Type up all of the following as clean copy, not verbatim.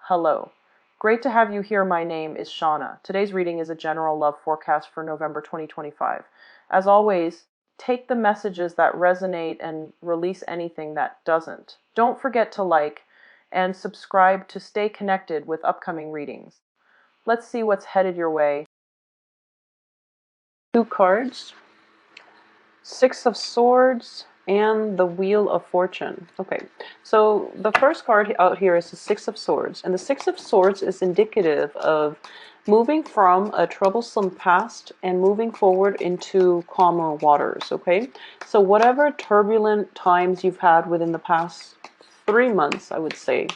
Hello. Great to have you here. My name is Shauna. Today's reading is a general love forecast for November 2025. As always, take the messages that resonate and release anything that doesn't. Don't forget to like and subscribe to stay connected with upcoming readings. Let's see what's headed your way. Two cards, Six of Swords and the Wheel of Fortune. Okay, so the first card out here is the Six of Swords, and the Six of Swords is indicative of moving from a troublesome past and moving forward into calmer waters. Okay, so whatever turbulent times you've had within the past 3 months, I would say,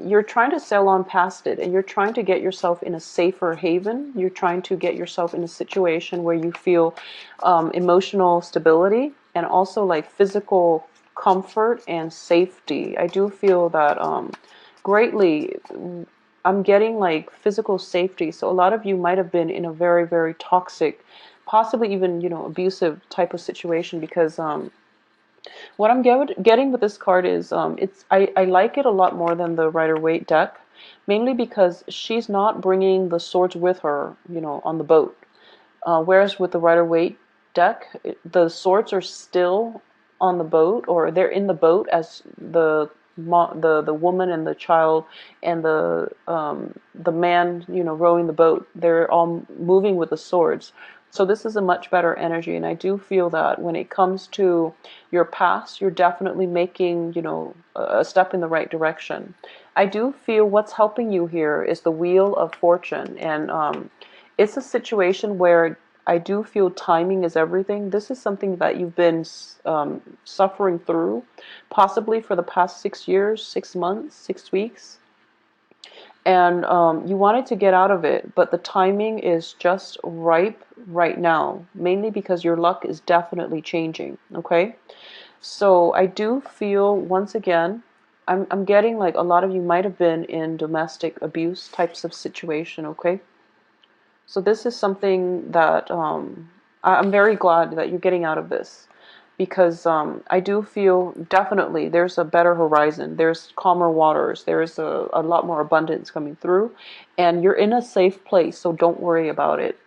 you're trying to sail on past it, and you're trying to get yourself in a safer haven. You're trying to get yourself in a situation where you feel emotional stability and also like physical comfort and safety. I do feel that greatly. I'm getting like physical safety. So a lot of you might have been in a very, very toxic, possibly even, abusive type of situation because what I'm getting with this card is I like it a lot more than the Rider-Waite deck, mainly because she's not bringing the swords with her, on the boat. Whereas with the Rider-Waite deck, the swords are still on the boat, or they're in the boat as the woman and the child and the man, rowing the boat. They're all moving with the swords. So this is a much better energy, and I do feel that when it comes to your past, you're definitely making, a step in the right direction. I do feel what's helping you here is the Wheel of Fortune, and it's a situation where I do feel timing is everything. This is something that you've been suffering through, possibly for the past 6 years, 6 months, 6 weeks. And you wanted to get out of it, but the timing is just ripe right now, mainly because your luck is definitely changing, okay? So I do feel, once again, I'm getting like a lot of you might have been in domestic abuse types of situation, okay? So this is something that I'm very glad that you're getting out of this, because I do feel definitely there's a better horizon, there's calmer waters, there's a lot more abundance coming through, and you're in a safe place, so don't worry about it.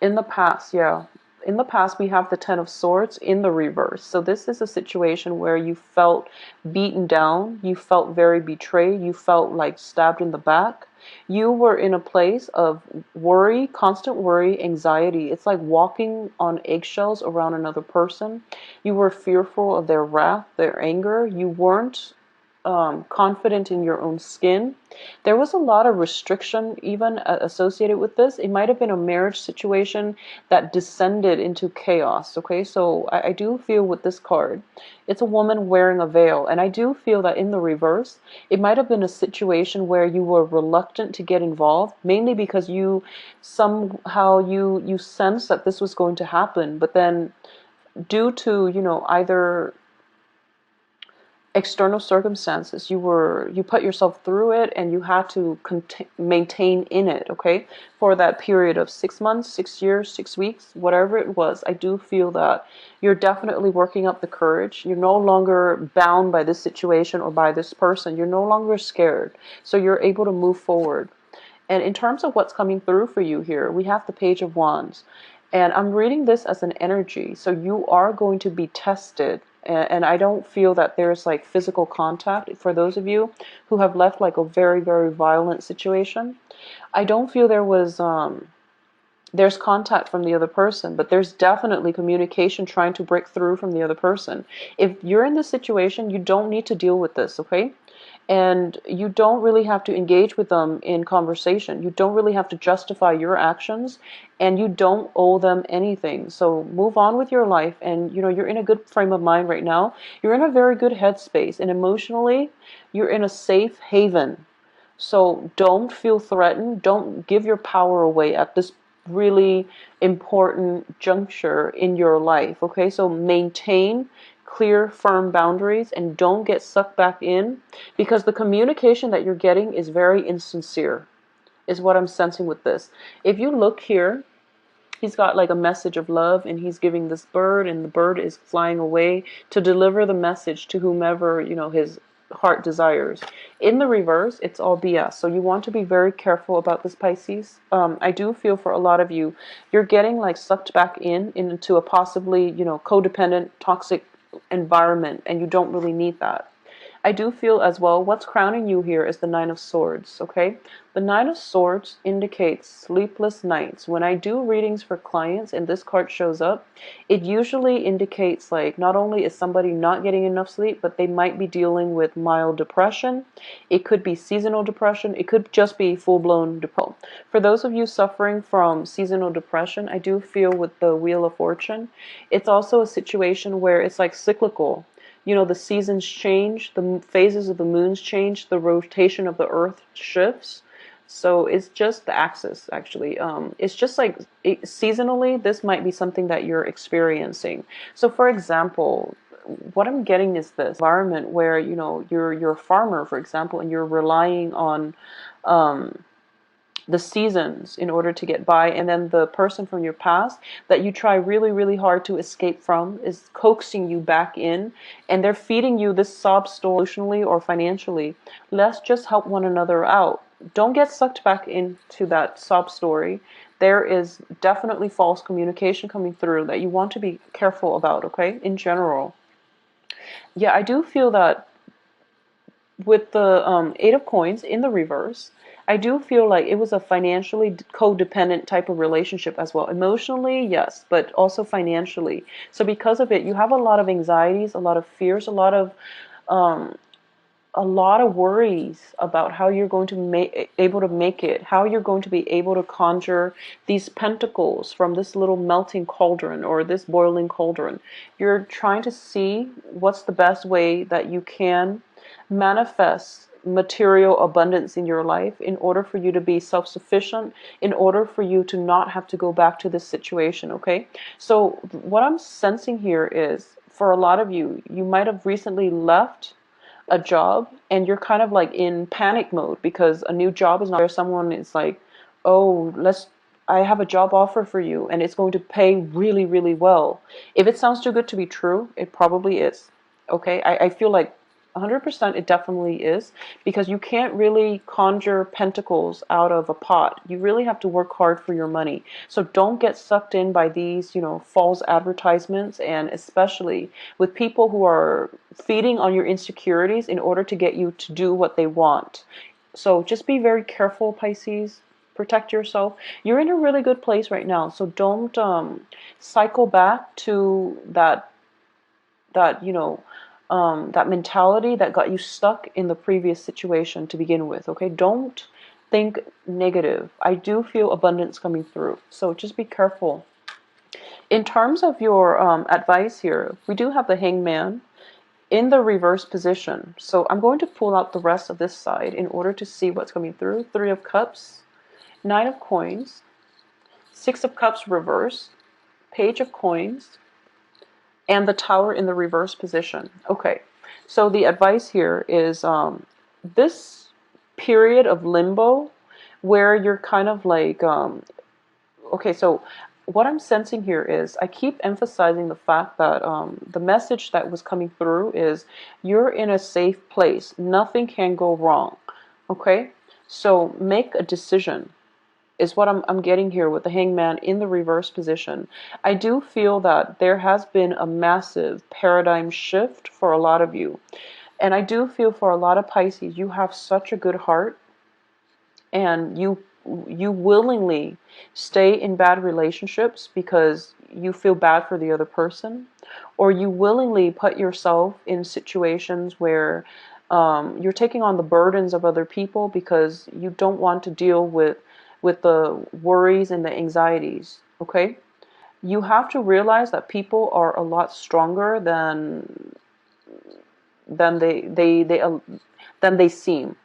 In the past, yeah. In the past, we have the Ten of Swords in the reverse. So this is a situation where you felt beaten down, you felt very betrayed, you felt like stabbed in the back. You were in a place of worry, constant worry, anxiety. It's like walking on eggshells around another person. You were fearful of their wrath, their anger. You weren't confident in your own skin. There was a lot of restriction even associated with this. It might have been a marriage situation that descended into chaos. Okay, so I do feel with this card, it's a woman wearing a veil, and I do feel that in the reverse, it might have been a situation where you were reluctant to get involved, mainly because you somehow you sensed that this was going to happen, but then due to either external circumstances, you put yourself through it, and you had to maintain in it, okay, for that period of 6 months, 6 years, 6 weeks, whatever it was. I do feel that you're definitely working up the courage. You're no longer bound by this situation or by this person. You're no longer scared, so you're able to move forward. And in terms of what's coming through for you here, we have the Page of Wands. And I'm reading this as an energy. So you are going to be tested. And I don't feel that there's like physical contact for those of you who have left like a very, very violent situation. I don't feel there's contact from the other person, but there's definitely communication trying to break through from the other person. If you're in this situation, you don't need to deal with this, okay? And you don't really have to engage with them in conversation. You don't really have to justify your actions, and you don't owe them anything. So move on with your life, and you're in a good frame of mind right now. You're in a very good headspace, and emotionally, you're in a safe haven. So don't feel threatened. Don't give your power away at this really important juncture in your life, okay? So maintain clear, firm boundaries, and don't get sucked back in, because the communication that you're getting is very insincere, is what I'm sensing with this. If you look here, he's got like a message of love, and he's giving this bird, and the bird is flying away to deliver the message to whomever, his heart desires. In the reverse, it's all BS. So you want to be very careful about this, Pisces. I do feel for a lot of you, you're getting like sucked back into a possibly, codependent, toxic environment, and you don't really need that. I do feel as well, what's crowning you here is the Nine of Swords, okay? The Nine of Swords indicates sleepless nights. When I do readings for clients and this card shows up, it usually indicates like not only is somebody not getting enough sleep, but they might be dealing with mild depression. It could be seasonal depression. It could just be full-blown depression. For those of you suffering from seasonal depression, I do feel with the Wheel of Fortune, it's also a situation where it's like cyclical. The seasons change, the phases of the moons change, the rotation of the earth shifts. So it's just the axis, actually. It's just like seasonally, this might be something that you're experiencing. So for example, what I'm getting is this environment where, you're a farmer, for example, and you're relying on the seasons in order to get by, and then the person from your past that you try really, really hard to escape from is coaxing you back in, and they're feeding you this sob story emotionally or financially. Let's just help one another out. Don't get sucked back into that sob story. There is definitely false communication coming through that you want to be careful about, okay, in general. Yeah, I do feel that with the Eight of Coins in the reverse, I do feel like it was a financially codependent type of relationship as well. Emotionally, yes, but also financially. So because of it, you have a lot of anxieties, a lot of fears, um, a lot of worries about how you're going to able to make it, how you're going to be able to conjure these pentacles from this little melting cauldron or this boiling cauldron. You're trying to see what's the best way that you can manifest material abundance in your life in order for you to be self-sufficient, in order for you to not have to go back to this situation, okay? So what I'm sensing here is, for a lot of you, you might have recently left a job and you're kind of like in panic mode because a new job is not there. Someone is like, oh, I have a job offer for you and it's going to pay really, really well. If it sounds too good to be true, it probably is. Okay, I feel like 100% it definitely is, because you can't really conjure pentacles out of a pot. You really have to work hard for your money. So don't get sucked in by these, false advertisements, and especially with people who are feeding on your insecurities in order to get you to do what they want. So just be very careful, Pisces. Protect yourself. You're in a really good place right now, so don't cycle back to that mentality that got you stuck in the previous situation to begin with, okay? Don't think negative. I do feel abundance coming through, so just be careful. In terms of your advice here, we do have the Hangman in the reverse position. So I'm going to pull out the rest of this side in order to see what's coming through. Three of Cups, Nine of Coins, Six of Cups reverse, Page of Coins, and the Tower in the reverse position. Okay, so the advice here is this period of limbo where you're kind of like, okay, so what I'm sensing here is I keep emphasizing the fact that the message that was coming through is you're in a safe place. Nothing can go wrong. Okay, so make a decision is what I'm getting here with the Hangman in the reverse position. I do feel that there has been a massive paradigm shift for a lot of you. And I do feel for a lot of Pisces, you have such a good heart, and you willingly stay in bad relationships because you feel bad for the other person, or you willingly put yourself in situations where you're taking on the burdens of other people because you don't want to deal with the worries and the anxieties, okay? You have to realize that people are a lot stronger than they seem.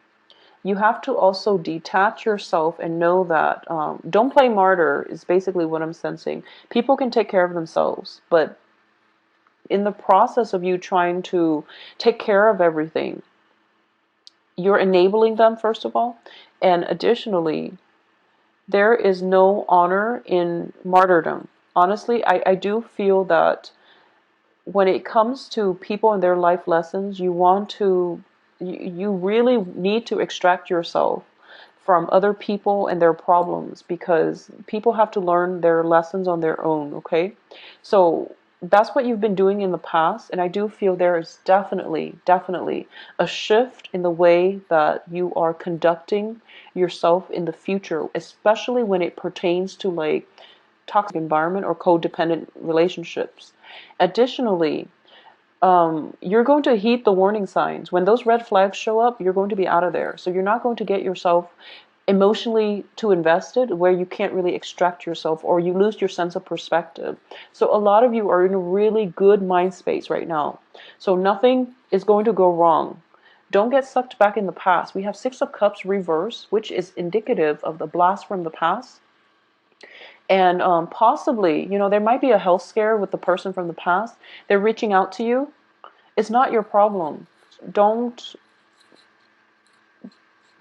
You have to also detach yourself and know that don't play martyr is basically what I'm sensing. People can take care of themselves, but in the process of you trying to take care of everything, you're enabling them, first of all, and additionally, there is no honor in martyrdom. Honestly, I do feel that when it comes to people and their life lessons, you want to you really need to extract yourself from other people and their problems, because people have to learn their lessons on their own, okay? So that's what you've been doing in the past, and I do feel there is definitely a shift in the way that you are conducting yourself in the future, especially when it pertains to like toxic environment or codependent relationships. Additionally, you're going to heed the warning signs. When those red flags show up, you're going to be out of there. So you're not going to get yourself emotionally too invested where you can't really extract yourself, or you lose your sense of perspective. So a lot of you are in a really good mind space right now. So nothing is going to go wrong. Don't get sucked back in the past. We have Six of Cups reverse, which is indicative of the blast from the past. And possibly, there might be a health scare with the person from the past. They're reaching out to you. It's not your problem. Don't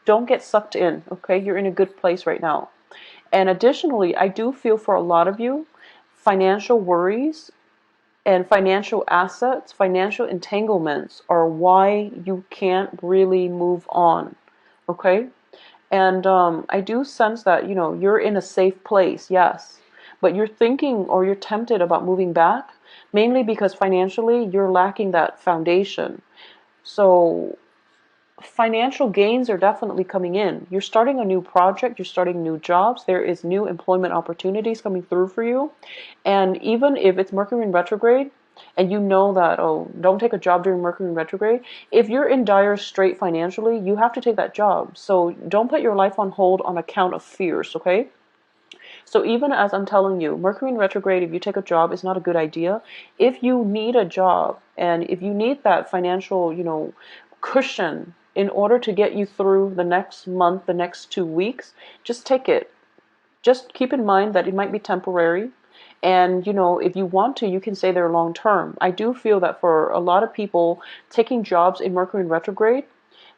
don't get sucked in, okay? You're in a good place right now. And additionally, I do feel for a lot of you, financial worries and financial assets, financial entanglements are why you can't really move on, okay? And I do sense that, you're in a safe place, yes, but you're thinking or you're tempted about moving back, mainly because financially you're lacking that foundation. So financial gains are definitely coming in. You're starting a new project, you're starting new jobs, there is new employment opportunities coming through for you. And even if it's Mercury in retrograde, and you know that, oh, don't take a job during Mercury in retrograde, if you're in dire strait financially, you have to take that job. So don't put your life on hold on account of fears, okay? So even as I'm telling you, Mercury in retrograde, if you take a job, is not a good idea. If you need a job and if you need that financial, cushion in order to get you through the next month, the next 2 weeks, just take it. Just keep in mind that it might be temporary. And, if you want to, you can stay there long term. I do feel that for a lot of people taking jobs in Mercury in retrograde,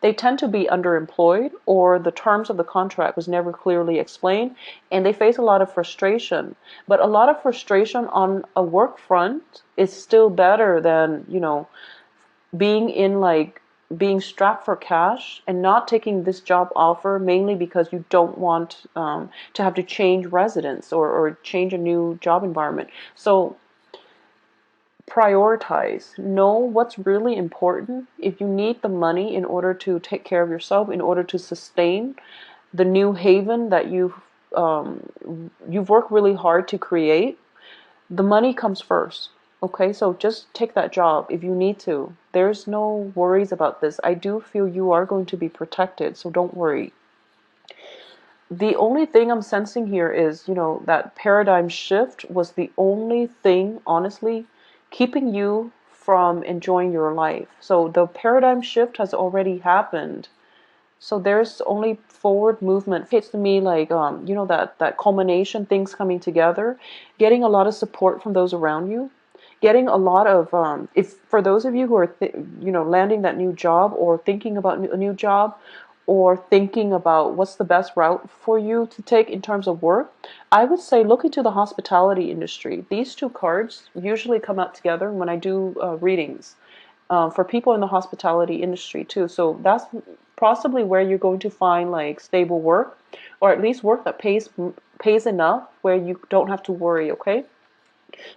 they tend to be underemployed, or the terms of the contract was never clearly explained, and they face a lot of frustration. But a lot of frustration on a work front is still better than, being in like being strapped for cash and not taking this job offer, mainly because you don't want to have to change residence, or change a new job environment. So prioritize. Know what's really important. If you need the money in order to take care of yourself, in order to sustain the new haven that you've worked really hard to create, the money comes first. Okay, so just take that job if you need to. There's no worries about this. I do feel you are going to be protected, so don't worry. The only thing I'm sensing here is, that paradigm shift was the only thing, honestly, keeping you from enjoying your life. So the paradigm shift has already happened. So there's only forward movement. Feels to me like, that culmination, things coming together, getting a lot of support from those around you, getting a lot of, if for those of you who are, landing that new job, or thinking about a new job, or thinking about what's the best route for you to take in terms of work, I would say look into the hospitality industry. These two cards usually come out together when I do readings for people in the hospitality industry too. So that's possibly where you're going to find like stable work, or at least work that pays enough where you don't have to worry, okay?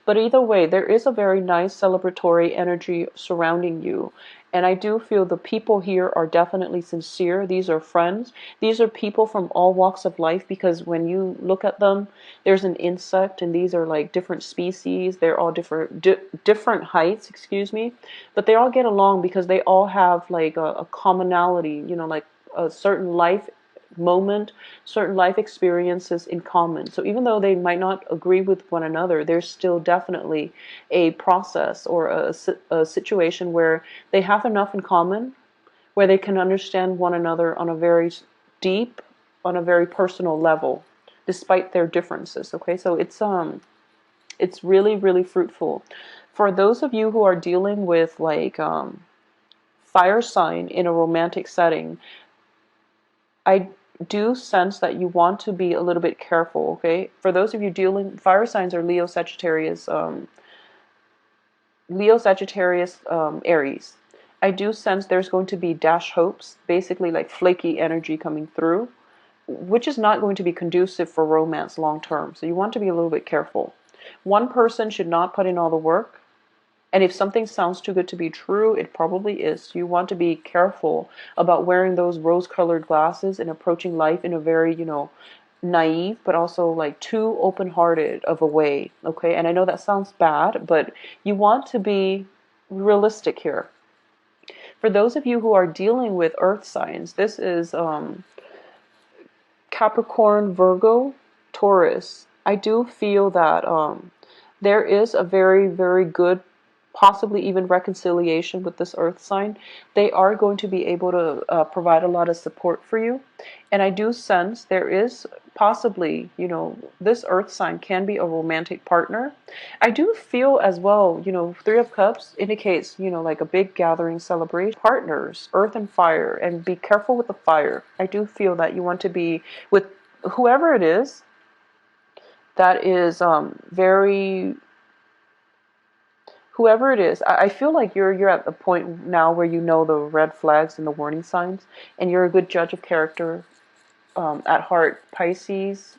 But either way, there is a very nice celebratory energy surrounding you. And I do feel the people here are definitely sincere. These are friends. These are people from all walks of life, because when you look at them, there's an insect, and these are like different species. They're all different heights, excuse me. But they all get along because they all have like a commonality, like a certain life moment, certain life experiences in common. So even though they might not agree with one another, there's still definitely a process, or a situation where they have enough in common, where they can understand one another on a very deep, on a very personal level, despite their differences. Okay, so it's really, really fruitful. For those of you who are dealing with like fire sign in a romantic setting, I do sense that you want to be a little bit careful, okay? For those of you dealing, fire signs are Leo, Sagittarius, Aries. I do sense there's going to be dash hopes, basically like flaky energy coming through, which is not going to be conducive for romance long term. So you want to be a little bit careful. One person should not put in all the work. And if something sounds too good to be true, it probably is. You want to be careful about wearing those rose-colored glasses and approaching life in a very, naive, but also like too open-hearted of a way. Okay. And I know that sounds bad, but you want to be realistic here. For those of you who are dealing with earth signs, this is Capricorn, Virgo, Taurus. I do feel that there is a very, very good, possibly even reconciliation with this earth sign. They are going to be able to provide a lot of support for you. And I do sense there is possibly, this earth sign can be a romantic partner. I do feel as well, Three of Cups indicates, like a big gathering celebration. Partners, earth and fire, and be careful with the fire. I do feel that you want to be with whoever it is that is very, whoever it is. I feel like you're at the point now where you know the red flags and the warning signs, and you're a good judge of character at heart. Pisces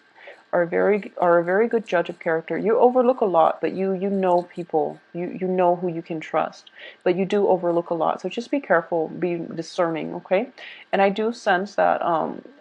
are a very good judge of character. You overlook a lot, but you know people. You know who you can trust, but you do overlook a lot. So just be careful, be discerning, okay? And I do sense that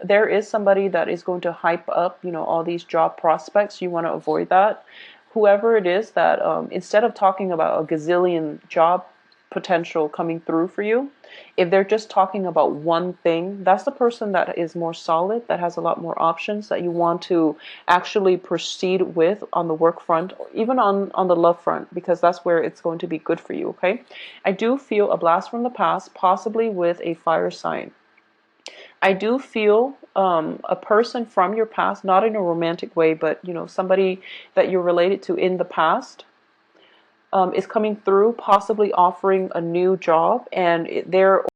there is somebody that is going to hype up, all these job prospects. You want to avoid that. Whoever it is that instead of talking about a gazillion job potential coming through for you, if they're just talking about one thing, that's the person that is more solid, that has a lot more options, that you want to actually proceed with on the work front, even on the love front, because that's where it's going to be good for you, okay? I do feel a blast from the past, possibly with a fire sign. I do feel a person from your past, not in a romantic way, but somebody that you're related to in the past, is coming through, possibly offering a new job, and they're